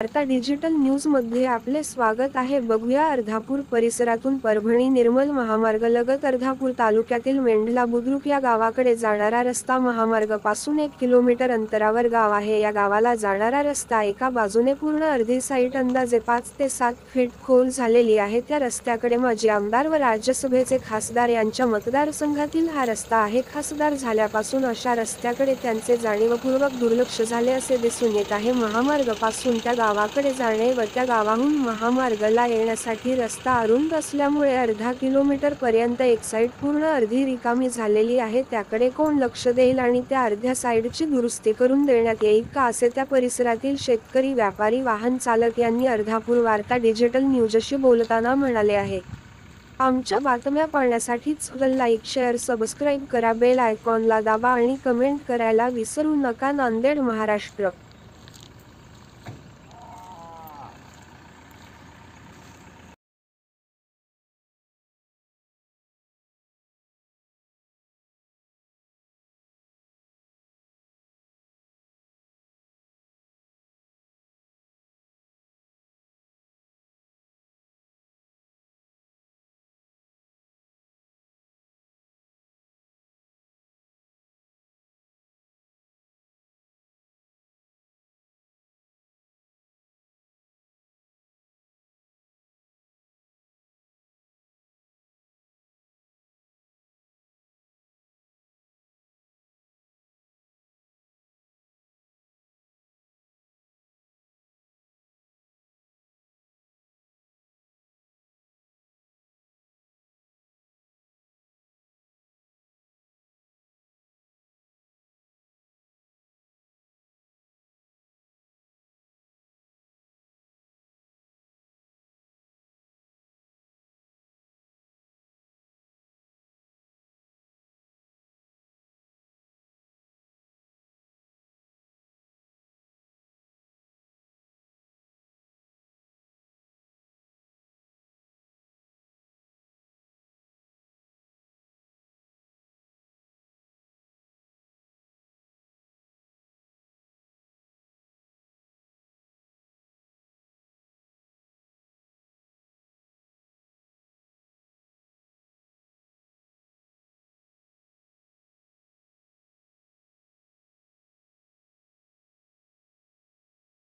वार्ता digital news मध्ये आपले स्वागत आहे. बघूया अर्धापूर परिसरातून परभणी निर्मल महामार्गालगत अर्धापूर तालुक्यातील मेंढला बुद्रुक या गावाकडे जाणारा रस्ता महामार्गापासून 1 किलोमीटर अंतरावर गाव आहे. या गावाला जाणारा रस्ता एका बाजूने पूर्ण अर्धी साईट अंदाजे 5 ते 7 फीट खोल झालेली आहे. त्या रस्त्याकडे माजी आमदार व राज्यसभेचे खासदार यांच्या मतदारसंघातील हा रस्ता आहे. खासदार झाल्यापासून अशा रस्त्याकडे त्यांचे जाणीवपूर्वक दुर्लक्ष झाले असे दिसून येत आहे. महामार्गापासून त्या गावाकडे जाणे व त्या गावाहून महामार्गाला येण्यासाठी रस्ता अरुंद असल्यामुळे अर्धा किलोमीटर पर्यंत एक साईड पूर्ण अर्धी रिकामी झालेली आहे. त्याकडे कोण लक्ष देईल आणि त्या अर्ध्या साईडची दुरुस्ती करून देण्यात येईल का, असे त्या परिसरातील शेतकरी, व्यापारी, वाहन चालक यांनी अर्धापूर वार्ता डिजिटल न्यूजशी बोलताना म्हणाले आहे. आमच्या बातम्या पाहण्यासाठी लाईक, शेअर, सबस्क्राईब करा, बेल आयकॉनला दाबा आणि कमेंट करायला विसरू नका. नांदेड, महाराष्ट्र.